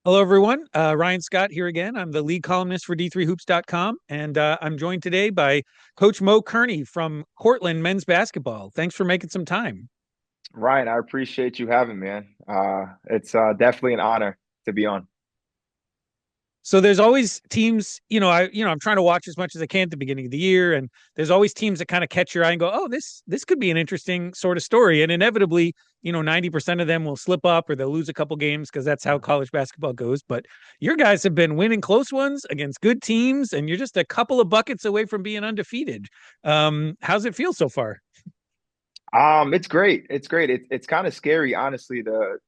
Hello, everyone. Ryan Scott here again. I'm the lead columnist for D3Hoops.com, and I'm joined today by Coach Mo Kearney from Cortland men's basketball. Thanks for making some time. Ryan, I appreciate you having me, man. It's definitely an honor to be on. So there's always teams, I'm trying to watch as much as I can at the beginning of the year, and there's always teams that kind of catch your eye and go, "Oh, this could be an interesting sort of story." And inevitably, 90% of them will slip up or they'll lose a couple games because that's how college basketball goes. But your guys have been winning close ones against good teams, and you're just a couple of buckets away from being undefeated. How's it feel so far? It's great. It's great. It's kind of scary, honestly, the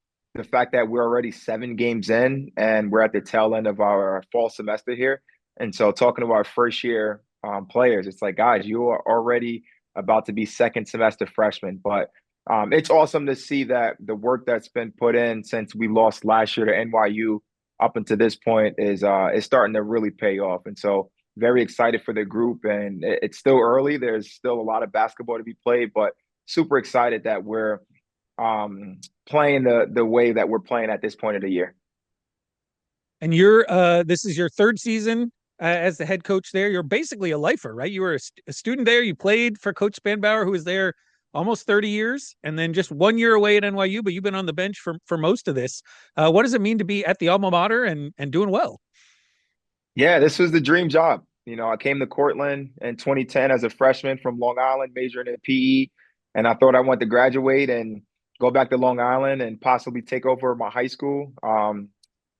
fact that we're already 7 games in and we're at the tail end of our fall semester here. And so talking to our first year players, it's like, guys, you are already about to be second semester freshmen. But it's awesome to see that the work that's been put in since we lost last year to NYU up until this point is starting to really pay off. And so very excited for the group. And it's still early. There's still a lot of basketball to be played, but super excited that we're playing the way that we're playing at this point of the year. And you're this is your third season as the head coach there. You're basically a lifer, right? You were a student there. You played for Coach Spanbauer, who was there almost 30 years, and then just 1 year away at NYU. But you've been on the bench for most of this. What does it mean to be at the alma mater and doing well? Yeah, this was the dream job. I came to Cortland in 2010 as a freshman from Long Island, majoring in PE, and I thought I wanted to graduate and go back to Long Island and possibly take over my high school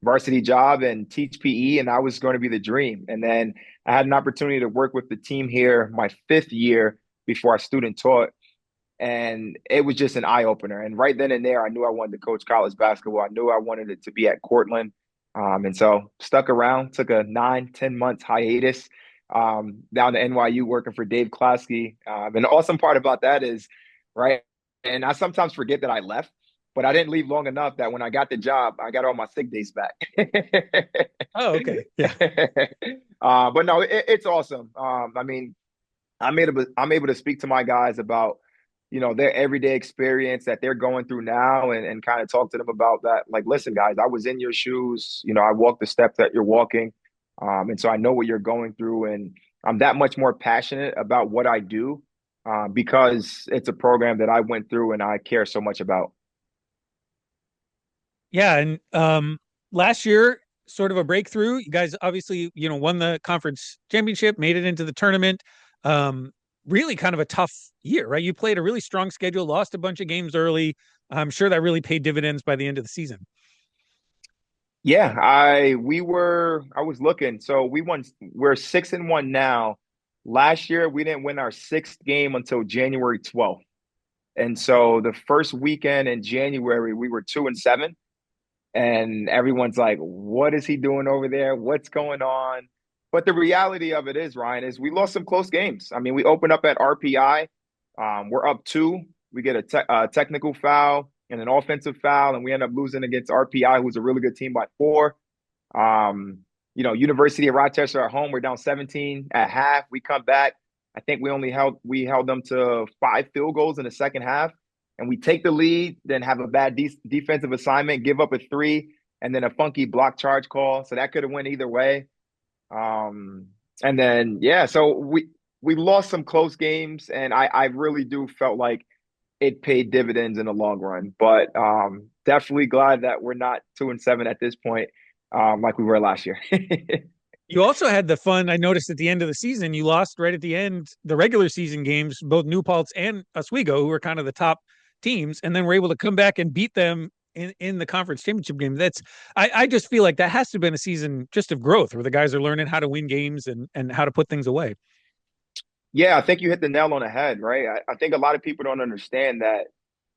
varsity job and teach PE, and that was going to be the dream. And then I had an opportunity to work with the team here my 5th year before I student taught, and it was just an eye opener. And right then and there, I knew I wanted to coach college basketball. I knew I wanted it to be at Cortland. And so stuck around, took a 9, 10 months hiatus down to NYU working for Dave Klasky. And the awesome part about that is, right, and I sometimes forget that I left, but I didn't leave long enough that when I got the job, I got all my sick days back. Oh, okay, yeah. But no, it's awesome. I mean, I'm able to speak to my guys about their everyday experience that they're going through now and kind of talk to them about that. Like, listen, guys, I was in your shoes. I walked the steps that you're walking. And so I know what you're going through. And I'm that much more passionate about what I do because it's a program that I went through and I care so much about. Yeah, and last year, sort of a breakthrough. You guys obviously, won the conference championship, made it into the tournament. Really kind of a tough year, right? You played a really strong schedule, lost a bunch of games early. I'm sure that really paid dividends by the end of the season. Yeah, I was looking. So we're 6-1 now. Last year we didn't win our sixth game until January 12th. And so the first weekend in January, we were 2-7. And everyone's like, what is he doing over there? What's going on? But the reality of it is, Ryan, is we lost some close games. I mean, we opened up at RPI. We're up two. We get a technical foul and an offensive foul, and we end up losing against RPI, who's a really good team by 4. University of Rochester at home, we're down 17 at half. We come back. I think we held them to 5 field goals in the second half, and we take the lead, then have a bad defensive assignment, give up a 3, and then a funky block charge call. So that could have went either way. And then yeah, so we lost some close games, and I really do felt like it paid dividends in the long run. But definitely glad that we're not 2-7 at this point, like we were last year. You also had the fun. I noticed at the end of the season, you lost right at the end, the regular season games, both New Paltz and Oswego, who were kind of the top teams, and then were able to come back and beat them in the conference championship game. I just feel like that has to have been a season just of growth where the guys are learning how to win games and how to put things away. Yeah, I think you hit the nail on the head, right? I think a lot of people don't understand that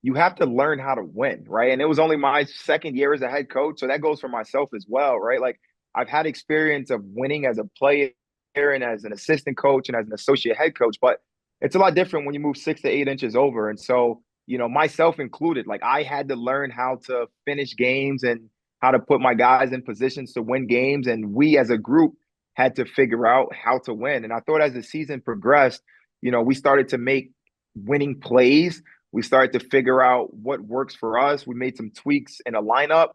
you have to learn how to win, right? And it was only my second year as a head coach, so that goes for myself as well, right? Like I've had experience of winning as a player and as an assistant coach and as an associate head coach, but it's a lot different when you move 6 to 8 inches over. And so, myself included, like I had to learn how to finish games and how to put my guys in positions to win games. And we as a group had to figure out how to win. And I thought as the season progressed, we started to make winning plays. We started to figure out what works for us. We made some tweaks in a lineup.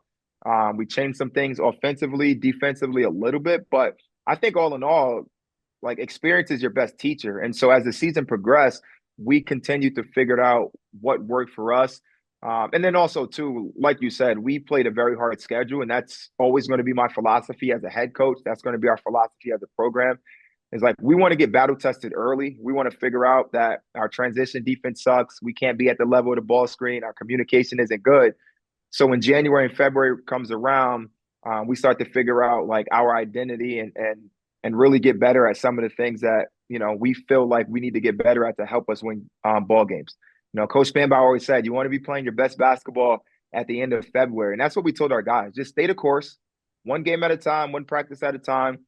We changed some things offensively, defensively a little bit, but I think all in all, like experience is your best teacher. And so as the season progressed, we continued to figure out what worked for us. And then also too, like you said, we played a very hard schedule, and that's always going to be my philosophy as a head coach. That's going to be our philosophy as a program. Is like we want to get battle tested early. We want to figure out that our transition defense sucks. We can't be at the level of the ball screen. Our communication isn't good. So when January and February comes around, we start to figure out like our identity and really get better at some of the things that we feel like we need to get better at to help us win ball games. Coach Spanbauer always said you want to be playing your best basketball at the end of February, and that's what we told our guys: just stay the course, one game at a time, one practice at a time,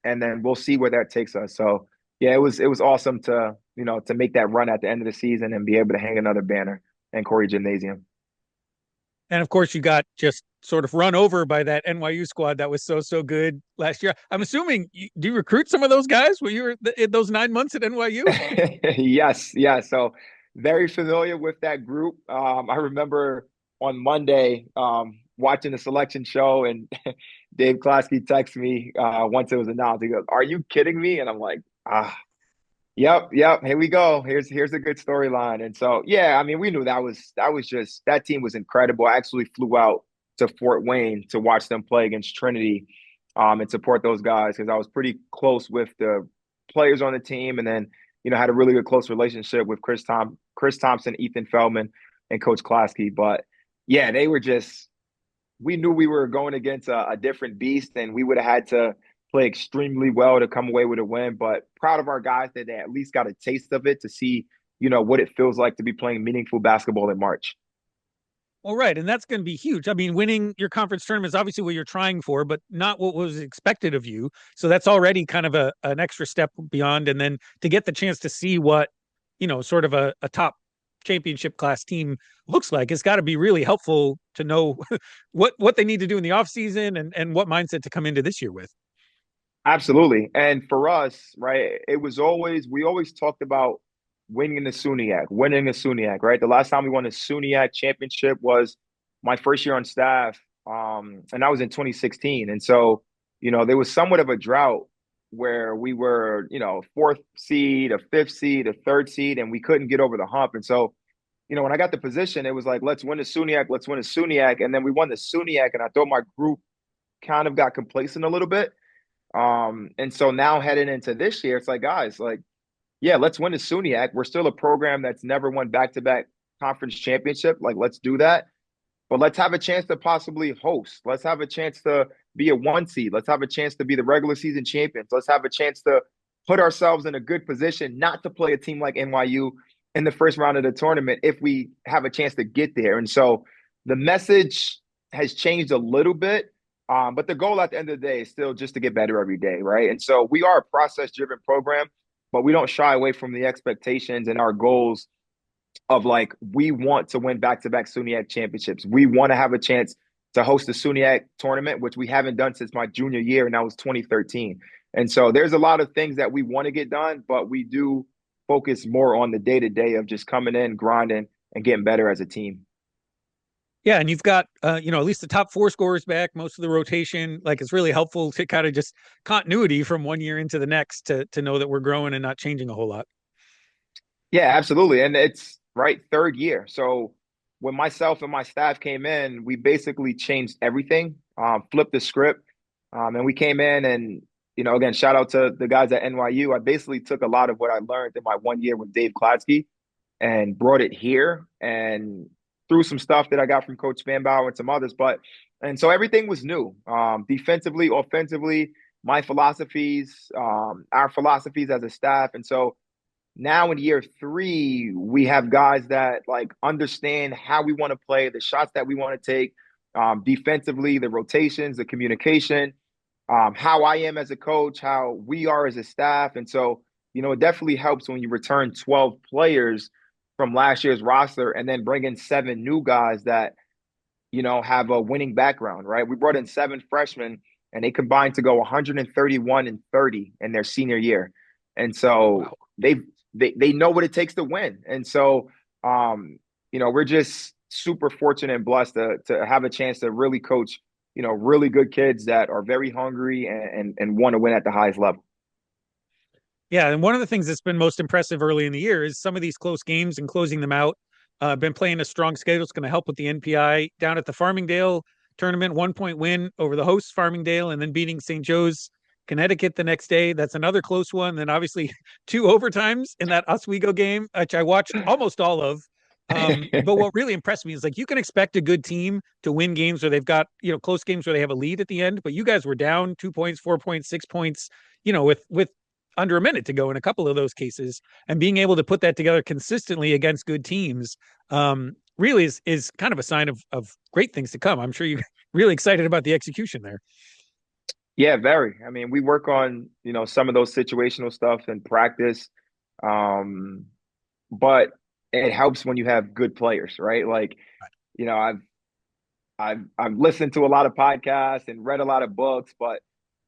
and then we'll see where that takes us. So yeah, it was awesome to make that run at the end of the season and be able to hang another banner in Corey Gymnasium. And of course, you got just sort of run over by that NYU squad that was so good last year. I'm assuming do you recruit some of those guys when you were in those 9 months at NYU? Yes, yes. So very familiar with that group. I remember on Monday watching the selection show, and Dave Klasky texted me once it was announced. He goes, "Are you kidding me?" And I'm like, "Ah, yep, yep. Here we go. Here's a good storyline." And so, yeah, I mean, we knew that was just that team was incredible. I actually flew out to Fort Wayne to watch them play against Trinity, and support those guys because I was pretty close with the players on the team, and then had a really good close relationship with Chris Thompson, Ethan Feldman, and Coach Klasky. But yeah, they were just we knew we were going against a different beast, and we would have had to play extremely well to come away with a win. But proud of our guys that they at least got a taste of it to see, what it feels like to be playing meaningful basketball in March. Well, right. And that's going to be huge. I mean, winning your conference tournament is obviously what you're trying for, but not what was expected of you. So that's already kind of an extra step beyond. And then to get the chance to see what, sort of a top championship class team looks like, it's got to be really helpful to know what they need to do in the off season and what mindset to come into this year with. Absolutely. And for us, right, we always talked about winning the SUNYAC, right? The last time we won a SUNYAC championship was my first year on staff, and that was in 2016. And so, there was somewhat of a drought where we were, fourth seed, a fifth seed, a third seed, and we couldn't get over the hump. And so, when I got the position, it was like, let's win the SUNYAC, let's win the SUNYAC. And then we won the SUNYAC, and I thought my group kind of got complacent a little bit. And so now heading into this year, it's like, guys, like, yeah, let's win the SUNYAC. We're still a program that's never won back-to-back conference championship. Like, let's do that. But let's have a chance to possibly host. Let's have a chance to be a one seed. Let's have a chance to be the regular season champions. Let's have a chance to put ourselves in a good position not to play a team like NYU in the first round of the tournament if we have a chance to get there. And so the message has changed a little bit. But the goal at the end of the day is still just to get better every day, right? And so we are a process-driven program, but we don't shy away from the expectations and our goals of like we want to win back-to-back SUNYAC championships. We want to have a chance to host the SUNYAC tournament, which we haven't done since my junior year, and that was 2013. And so there's a lot of things that we want to get done, but we do focus more on the day-to-day of just coming in, grinding, and getting better as a team. Yeah, and you've got at least the top four scorers back, most of the rotation. Like it's really helpful to kind of just continuity from one year into the next to know that we're growing and not changing a whole lot. Yeah, absolutely. And it's right third year. So when myself and my staff came in, we basically changed everything, flipped the script. And we came in and, again, shout out to the guys at NYU. I basically took a lot of what I learned in my 1 year with Dave Klatsky and brought it here and through some stuff that I got from Coach Spanbauer and some others. And so everything was new, defensively, offensively, my philosophies, our philosophies as a staff. And so now in year three, we have guys that like understand how we want to play, the shots that we want to take, defensively, the rotations, the communication, how I am as a coach, how we are as a staff. And so, it definitely helps when you return 12 players from last year's roster and then bring in seven new guys that, have a winning background, right? We brought in seven freshmen and they combined to go 131 and 30 in their senior year. And so Wow. they know what it takes to win. And so, we're just super fortunate and blessed to have a chance to really coach really good kids that are very hungry and want to win at the highest level. Yeah, and one of the things that's been most impressive early in the year is some of these close games and closing them out. Been playing a strong schedule. It's going to help with the NPI down at the Farmingdale tournament. 1 point win over the hosts Farmingdale, and then beating St. Joe's, Connecticut the next day. That's another close one. Then obviously two overtimes in that Oswego game, which I watched almost all of. But what really impressed me is like you can expect a good team to win games where they've got close games where they have a lead at the end, but you guys were down 2 points, 4 points, 6 points, with under a minute to go in a couple of those cases, and being able to put that together consistently against good teams really is kind of a sign of great things to come. I'm sure you're really excited about the execution there. Yeah, very. I mean, we work on, some of those situational stuff in practice. Um, but it helps when you have good players, right? Like, you know, I've I've listened to a lot of podcasts and read a lot of books, but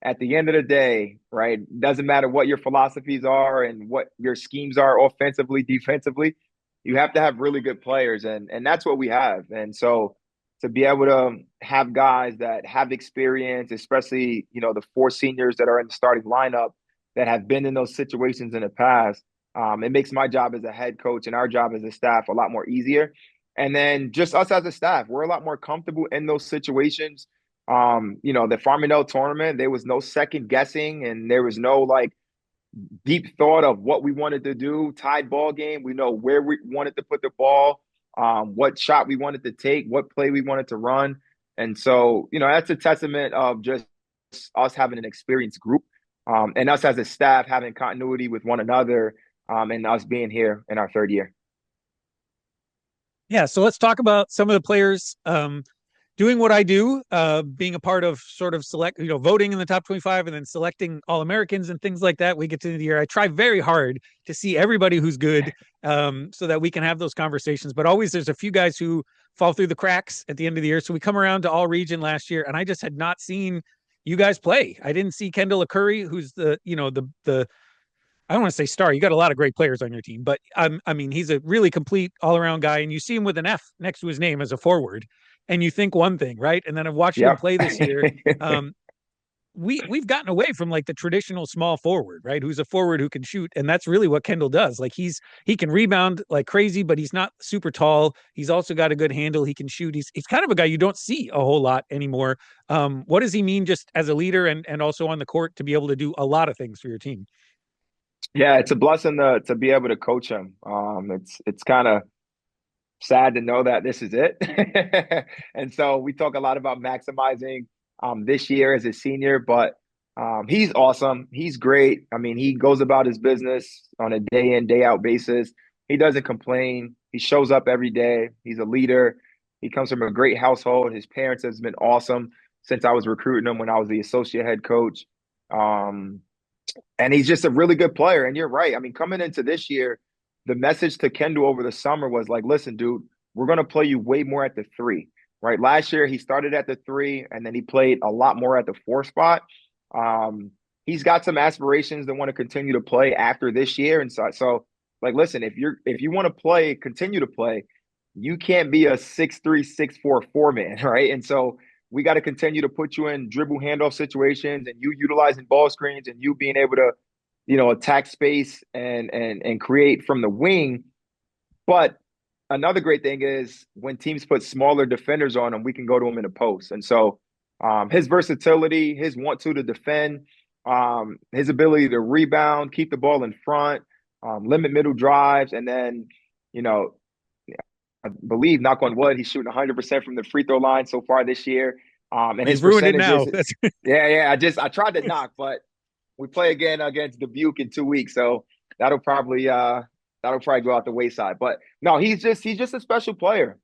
at the end of the day, right, doesn't matter what your philosophies are and what your schemes are offensively, defensively, you have to have really good players, and that's what we have. And so to be able to have guys that have experience, especially, the four seniors that are in the starting lineup that have been in those situations in the past, it makes my job as a head coach and our job as a staff a lot more easier. And then just us as a staff, we're a lot more comfortable in those situations. The Farmingdale tournament, there was no second guessing and there was no like deep thought of what we wanted to do. Tied ball game, we know where we wanted to put the ball, what shot we wanted to take, what play we wanted to run. And so, that's a testament of just us having an experienced group, and us as a staff having continuity with one another, and us being here in our third year. Yeah, so let's talk about some of the players doing what I do, being a part of sort of select, voting in the top 25 and then selecting All Americans and things like that. We get to the year. I try very hard to see everybody who's good, so that we can have those conversations. But always there's a few guys who fall through the cracks at the end of the year. So we come around to All Region last year, and I just had not seen you guys play. I didn't see Kendall Curry, who's the I don't want to say star. You got a lot of great players on your team, but I mean, he's a really complete all around guy. And you see him with an F next to his name as a forward, and you think one thing, right? And then I've watched him Yep. play this year. Um, we've gotten away from like the traditional small forward, right? Who's a forward who can shoot, and that's really what Kendall does. Like he can rebound like crazy, but he's not super tall. He's also got a good handle. He can shoot. He's kind of a guy you don't see a whole lot anymore. What does he mean just as a leader and also on the court to be able to do a lot of things for your team? Yeah, it's a blessing to be able to coach him. It's kind of sad to know that this is it. And so we talk a lot about maximizing this year as a senior, but he's awesome. He's great. I mean, he goes about his business on a day in, day out basis. He doesn't complain. He shows up every day. He's a leader. He comes from a great household. His parents has been awesome since I was recruiting him when I was the associate head coach. Um, and he's just a really good player. And you're right. I mean, coming into this year, the message to Kendall over the summer was like, listen, dude, we're going to play you way more at the three, right? Last year, he started at the three and then he played a lot more at the four spot. He's got some aspirations to want to continue to play after this year. And so like, listen, if you want to play, continue to play, you can't be a 6'3", 6'4" four man, right? And so we got to continue to put you in dribble handoff situations and you utilizing ball screens and you being able to, attack space and create from the wing. But another great thing is when teams put smaller defenders on him, we can go to him in the post. And so his versatility, his want to defend, his ability to rebound, keep the ball in front, limit middle drives, and then, I believe, knock on wood, he's shooting 100% from the free throw line so far this year. And his He's ruined it percentages, now. yeah. I tried to knock, but we play again against Dubuque in 2 weeks, so that'll probably go out the wayside. But no, he's just a special player.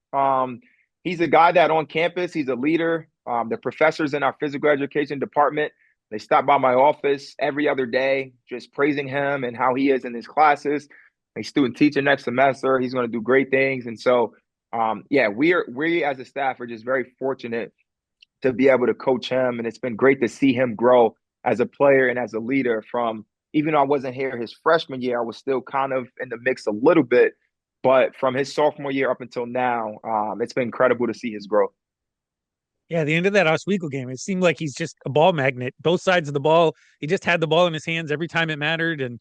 He's a guy that on campus, he's a leader. The professors in our physical education department, they stop by my office every other day, just praising him and how he is in his classes. He's student teacher next semester. He's going to do great things. And so, yeah, we as a staff are just very fortunate to be able to coach him. And it's been great to see him grow as a player and as a leader from, even though I wasn't here his freshman year, I was still kind of in the mix a little bit. But from his sophomore year up until now, it's been incredible to see his growth. Yeah, the end of that Oswego game, it seemed like he's just a ball magnet. Both sides of the ball, he just had the ball in his hands every time it mattered. And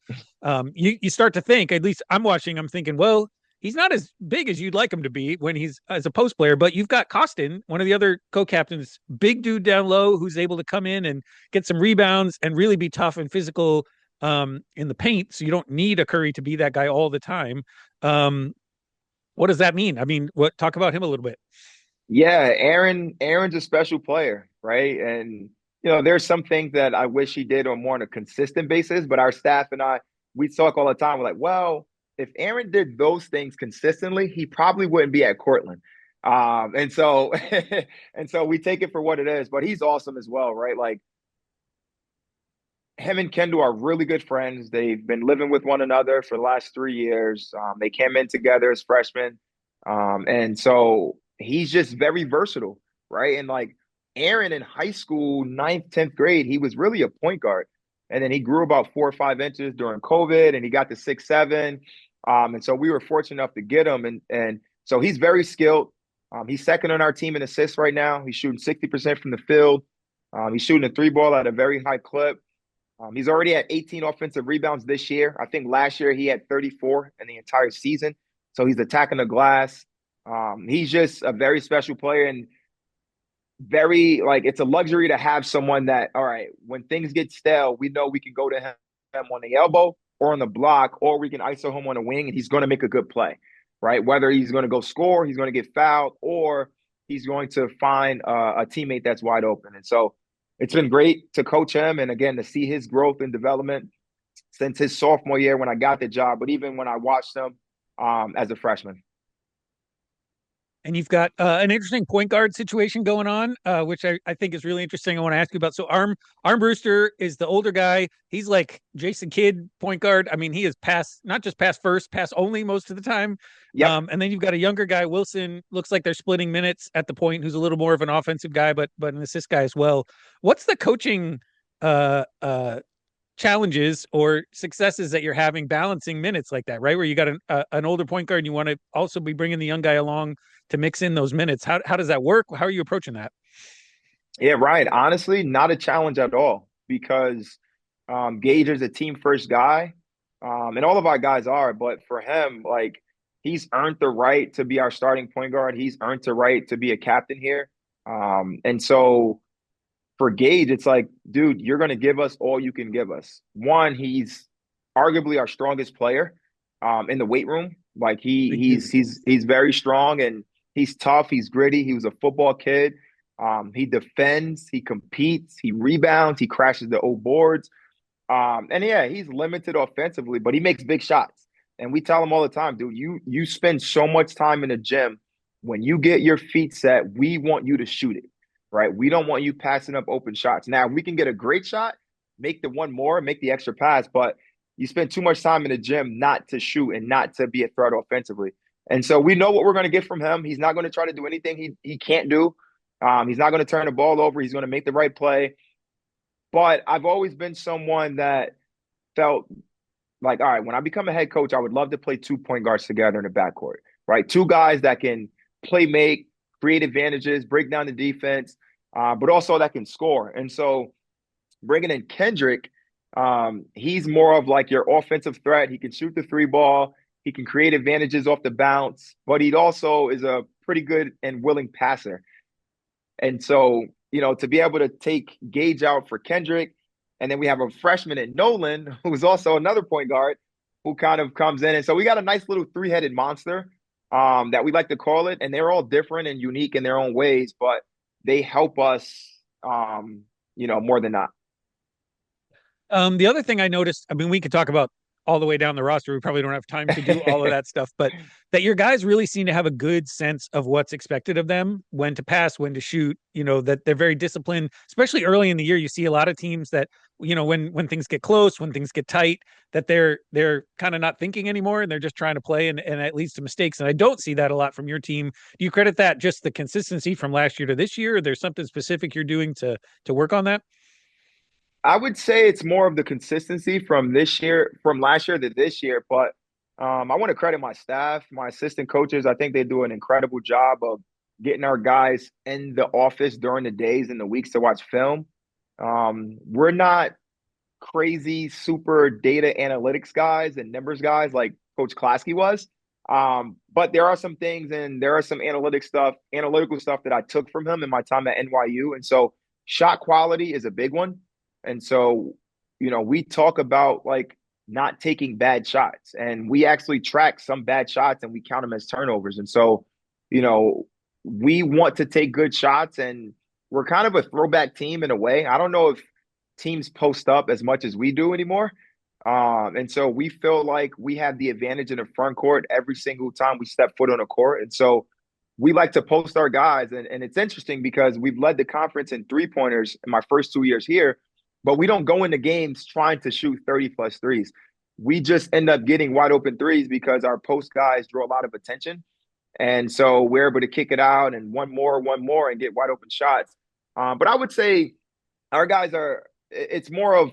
you start to think, at least I'm watching, I'm thinking, well, he's not as big as you'd like him to be when he's as a post player. But you've got Costin, one of the other co-captains, big dude down low, who's able to come in and get some rebounds and really be tough and physical in the paint. So you don't need a Curry to be that guy all the time. Um, what does that mean? I mean, what talk about him a little bit? Yeah, Aaron's a special player, right? And there's some things that I wish he did on more on a consistent basis, but our staff and I, we talk all the time. We're like, well, if Aaron did those things consistently, he probably wouldn't be at Cortland. And so and so we take it for what it is, but he's awesome as well, right? Like him and Kendall are really good friends. They've been living with one another for the last 3 years. They came in together as freshmen. And so he's just very versatile, right? And like Aaron in high school, ninth, 10th grade, he was really a point guard. And then he grew about 4 or 5 inches during COVID and he got to 6'7". And so we were fortunate enough to get him. And so he's very skilled. He's second on our team in assists right now. He's shooting 60% from the field. He's shooting a three ball at a very high clip. He's already at 18 offensive rebounds this year. I think last year he had 34 in the entire season. So he's attacking the glass. He's just a very special player and very like it's a luxury to have someone that, all right, when things get stale, we know we can go to him on the elbow or on the block, or we can ISO him on the wing and he's going to make a good play, right? Whether he's going to go score, he's going to get fouled, or he's going to find a teammate that's wide open. And so it's been great to coach him and again to see his growth and development since his sophomore year when I got the job, but even when I watched him as a freshman. And you've got an interesting point guard situation going on, which I think is really interesting. I want to ask you about. So Arm Brewster is the older guy. He's like Jason Kidd point guard. I mean, he is pass, not just pass first, pass only most of the time. Yep. And then you've got a younger guy, Wilson. Looks like they're splitting minutes at the point. Who's a little more of an offensive guy, but an assist guy as well. What's the coaching uh, uh, challenges or successes that you're having balancing minutes like that, right? Where you got an older point guard and you want to also be bringing the young guy along to mix in those minutes. How does that work? How are you approaching that? Yeah, right. Honestly, not a challenge at all because Gage is a team first guy, and all of our guys are. But for him, like he's earned the right to be our starting point guard. He's earned the right to be a captain here. And so for Gage, it's like, dude, you're going to give us all you can give us. One, he's arguably our strongest player in the weight room. Like Big dude. he's very strong and he's tough. He's gritty. He was a football kid. He defends. He competes. He rebounds. He crashes the old boards. And yeah, he's limited offensively, but he makes big shots. And we tell him all the time, dude, you spend so much time in the gym. When you get your feet set, we want you to shoot it, right? We don't want you passing up open shots. Now, we can get a great shot, make the one more, make the extra pass, but you spend too much time in the gym not to shoot and not to be a threat offensively. And so we know what we're going to get from him. He's not going to try to do anything he can't do. He's not going to turn the ball over. He's going to make the right play. But I've always been someone that felt like, all right, when I become a head coach, I would love to play two point guards together in the backcourt, right? Two guys that can play make, create advantages, break down the defense, but also that can score. And so bringing in Kendrick, he's more of like your offensive threat. He can shoot the three ball. He can create advantages off the bounce, but he also is a pretty good and willing passer. And so, to be able to take Gage out for Kendrick, and then we have a freshman in Nolan, who's also another point guard, who kind of comes in. And so we got a nice little three-headed monster that we like to call it. And they're all different and unique in their own ways, but they help us, more than not. The other thing I noticed, I mean, we could talk about all the way down the roster. We probably don't have time to do all of that stuff, but that your guys really seem to have a good sense of what's expected of them, when to pass, when to shoot, that they're very disciplined, especially early in the year. You see a lot of teams that, when things get close, when things get tight, that they're kind of not thinking anymore and they're just trying to play and that leads to mistakes. And I don't see that a lot from your team. Do you credit that just the consistency from last year to this year? Or there's something specific you're doing to work on that? I would say it's more of the consistency from last year to this year. But I want to credit my staff, my assistant coaches. I think they do an incredible job of getting our guys in the office during the days and the weeks to watch film. We're not crazy super data analytics guys and numbers guys like Coach Klasky was. But there are some things and there are some analytical stuff that I took from him in my time at NYU. And so shot quality is a big one. And so, we talk about like not taking bad shots, and we actually track some bad shots and we count them as turnovers. And so, you know, we want to take good shots, and we're kind of a throwback team in a way. I don't know if teams post up as much as we do anymore. And so we feel like we have the advantage in the front court every single time we step foot on a court. And so we like to post our guys. And it's interesting because we've led the conference in 3-pointers in my first 2 years here, but we don't go into games trying to shoot 30 plus threes. We just end up getting wide open threes because our post guys draw a lot of attention. And so we're able to kick it out and one more, and get wide open shots. But I would say our guys it's more of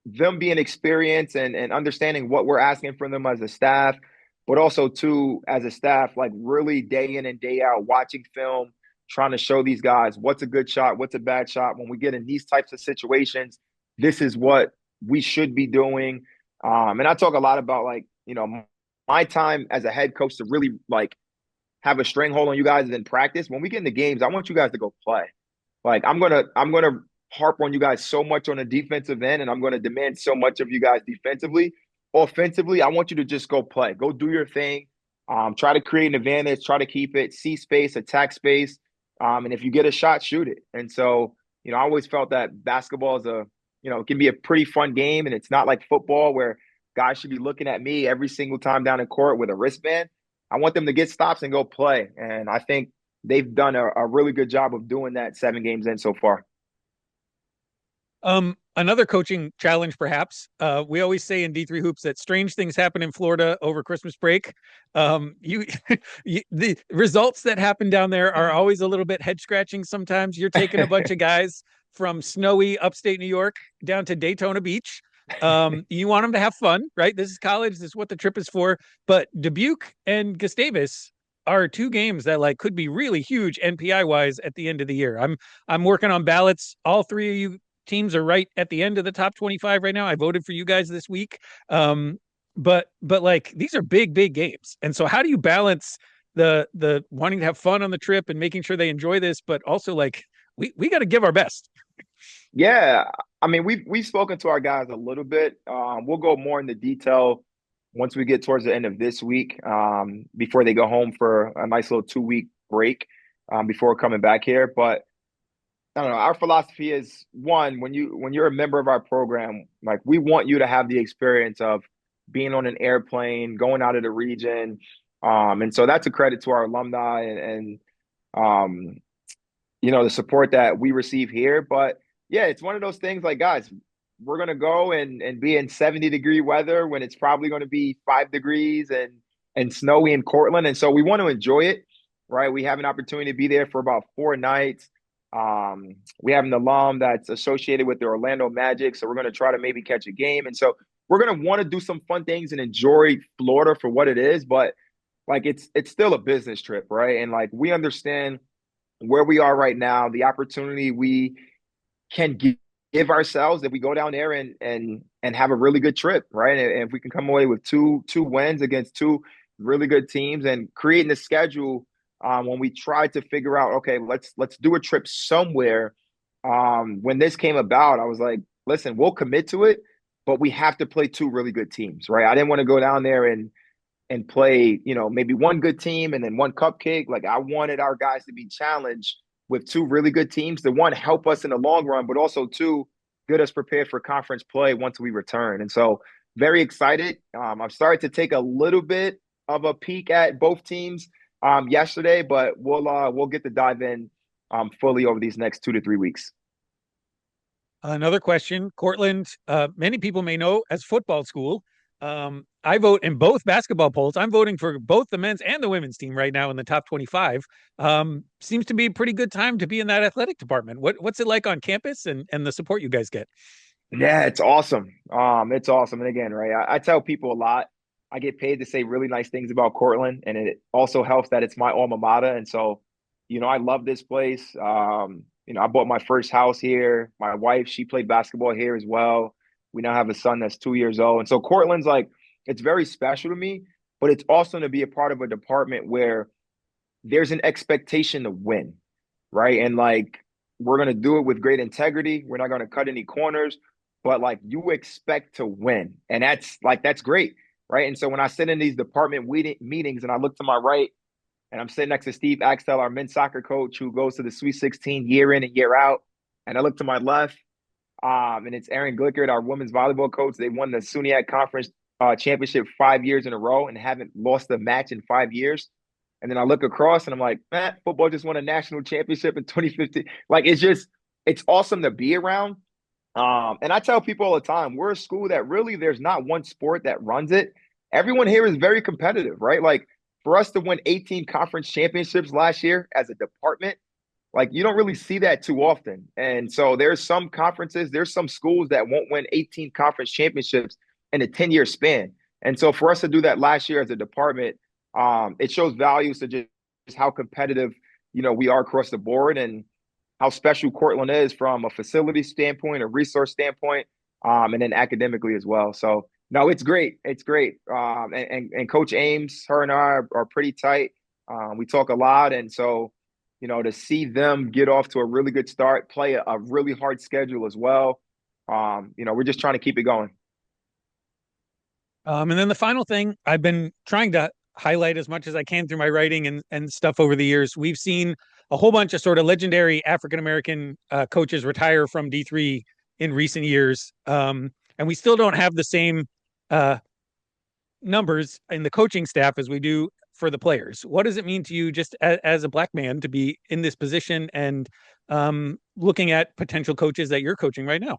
them being experienced and understanding what we're asking from them as a staff, but also too, as a staff, like really day in and day out, watching film, trying to show these guys what's a good shot, what's a bad shot. When we get in these types of situations, this is what we should be doing. And I talk a lot about like, my time as a head coach to really like have a stranglehold on you guys in practice. When we get in the games, I want you guys to go play. Like I'm gonna harp on you guys so much on the defensive end, and I'm gonna demand so much of you guys defensively. Offensively, I want you to just go play, go do your thing. Try to create an advantage, try to keep it, see space, attack space. And if you get a shot, shoot it. And so, I always felt that basketball is it can be a pretty fun game, and it's not like football where guys should be looking at me every single time down in court with a wristband. I want them to get stops and go play. And I think they've done a really good job of doing that 7 games in so far. Another coaching challenge, perhaps. We always say in D3 hoops that strange things happen in Florida over Christmas break. You, the results that happen down there are always a little bit head scratching. Sometimes you're taking a bunch of guys from snowy upstate New York down to Daytona Beach. You want them to have fun, right? This is college. This is what the trip is for. But Dubuque and Gustavus are 2 games that like could be really huge NPI wise at the end of the year. I'm working on ballots. All 3 of you teams are right at the end of the top 25 right now. I voted for you guys this week. But like these are big games. And so how do you balance the wanting to have fun on the trip and making sure they enjoy this, but also like we got to give our best. Yeah, I mean we've spoken to our guys a little bit. We'll go more into detail once we get towards the end of this week, before they go home for a nice little 2-week break, before coming back here. But I don't know. Our philosophy is one, when you're a member of our program, like we want you to have the experience of being on an airplane, going out of the region. And so that's a credit to our alumni and um, the support that we receive here. But yeah, it's one of those things like, guys, we're gonna go and be in 70-degree weather when it's probably gonna be 5 degrees and snowy in Cortland. And so we want to enjoy it, right? We have an opportunity to be there for about 4 nights. We have an alum that's associated with the Orlando Magic, so we're going to try to maybe catch a game. And so we're going to want to do some fun things and enjoy Florida for what it is, but like it's still a business trip, right? And like we understand where we are right now, the opportunity we can give ourselves if we go down there and have a really good trip, right? And if we can come away with two wins against 2 really good teams and creating a schedule, when we tried to figure out, okay, let's do a trip somewhere. When this came about, I was like, listen, we'll commit to it, but we have to play 2 really good teams, right? I didn't want to go down there and play, maybe one good team and then one cupcake. Like I wanted our guys to be challenged with 2 really good teams to, one, help us in the long run, but also 2, get us prepared for conference play once we return. And so very excited. I've started to take a little bit of a peek at both teams yesterday, but we'll get to dive in fully over these next 2 to 3 weeks. Another question, Cortland, many people may know as football school. I vote in both basketball polls. I'm voting for both the men's and the women's team right now in the top 25. Seems to be a pretty good time to be in that athletic department. What's it like on campus and the support you guys get? Yeah, it's awesome. It's awesome. And again, right, I tell people a lot. I get paid to say really nice things about Cortland, and it also helps that it's my alma mater. And so I love this place. I bought my first house here. My wife, she played basketball here as well. We now have a son that's 2 years old. And so Cortland's like, it's very special to me, but it's also to be a part of a department where there's an expectation to win, right? And like, we're going to do it with great integrity. We're not going to cut any corners, but like, you expect to win. And that's great, right? And so when I sit in these department meetings and I look to my right, and I'm sitting next to Steve Axtell, our men's soccer coach, who goes to the Sweet 16 year in and year out. And I look to my left, and it's Aaron Glickert, our women's volleyball coach. They won the SUNYAC Conference championship 5 years in a row and haven't lost a match in 5 years. And then I look across and I'm like, man, football just won a national championship in 2015. Like, it's awesome to be around. And I tell people all the time, we're a school that really there's not one sport that runs it. Everyone here is very competitive, right? Like, for us to win 18 conference championships last year as a department, like, you don't really see that too often. And so there's some conferences, there's some schools that won't win 18 conference championships in a 10-year span. And so for us to do that last year as a department, it shows values to just how competitive, we are across the board, and how special Cortland is from a facility standpoint, a resource standpoint, and then academically as well. So no, it's great. It's great. And Coach Ames, her and I are pretty tight. We talk a lot. And so, to see them get off to a really good start, play a really hard schedule as well. We're just trying to keep it going. And then the final thing I've been trying to highlight as much as I can through my writing and stuff over the years. We've seen a whole bunch of sort of legendary African American coaches retire from D3 in recent years, and we still don't have the same uh, numbers in the coaching staff as we do for the players. What does it mean to you, just as a Black man, to be in this position and looking at potential coaches that you're coaching right now?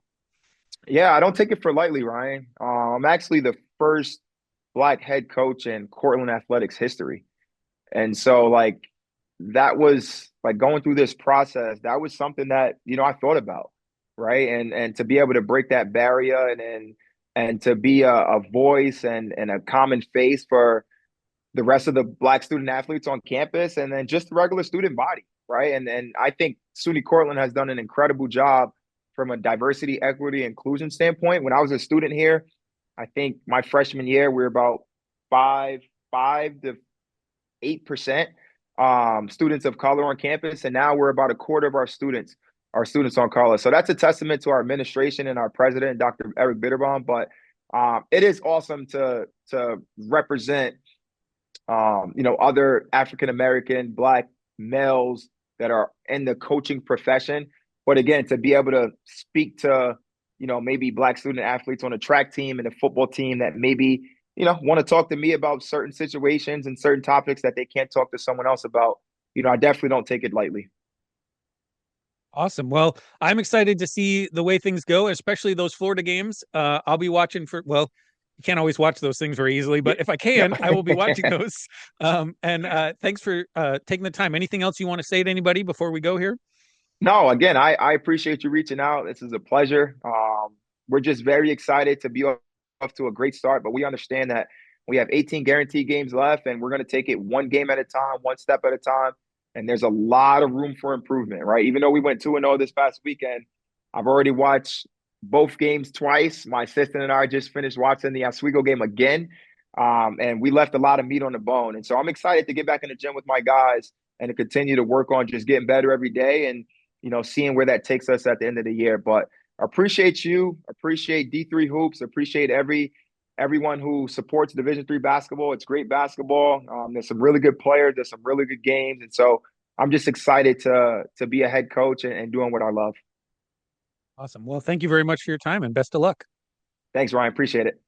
Yeah, I don't take it for lightly, Ryan. I'm actually the first Black head coach in Cortland athletics history. And so, like, that was like going through this process, that was something that, I thought about, right? And to be able to break that barrier, and to be a voice and a common face for the rest of the Black student athletes on campus, and then just the regular student body, right? And I think SUNY Cortland has done an incredible job from a diversity, equity, inclusion standpoint. When I was a student here, I think my freshman year, we were about 5 to 8% students of color on campus, and now we're about a quarter of our students are students on color. So that's a testament to our administration and our president, Dr. Eric Bitterbaum. But it is awesome to represent other African American Black males that are in the coaching profession. But again, to be able to speak to maybe Black student athletes on a track team and a football team that maybe want to talk to me about certain situations and certain topics that they can't talk to someone else about. I definitely don't take it lightly. Awesome. Well, I'm excited to see the way things go, especially those Florida games. I'll be watching for, well, you can't always watch those things very easily, but if I Yeah. can, I will be watching those. And thanks for taking the time. Anything else you want to say to anybody before we go here? No, again, I appreciate you reaching out. This is a pleasure. We're just very excited to be off to a great start, but we understand that we have 18 guaranteed games left, and we're going to take it one game at a time, one step at a time. And there's a lot of room for improvement, right? Even though we went 2-0 this past weekend, I've already watched both games twice. My assistant and I just finished watching the Oswego game again, and we left a lot of meat on the bone. And so I'm excited to get back in the gym with my guys and to continue to work on just getting better every day, and seeing where that takes us at the end of the year. But appreciate you, appreciate D3 Hoops, appreciate everyone who supports Division III basketball. It's great basketball. There's some really good players. There's some really good games. And so I'm just excited to be a head coach and doing what I love. Awesome. Well, thank you very much for your time and best of luck. Thanks, Ryan. Appreciate it.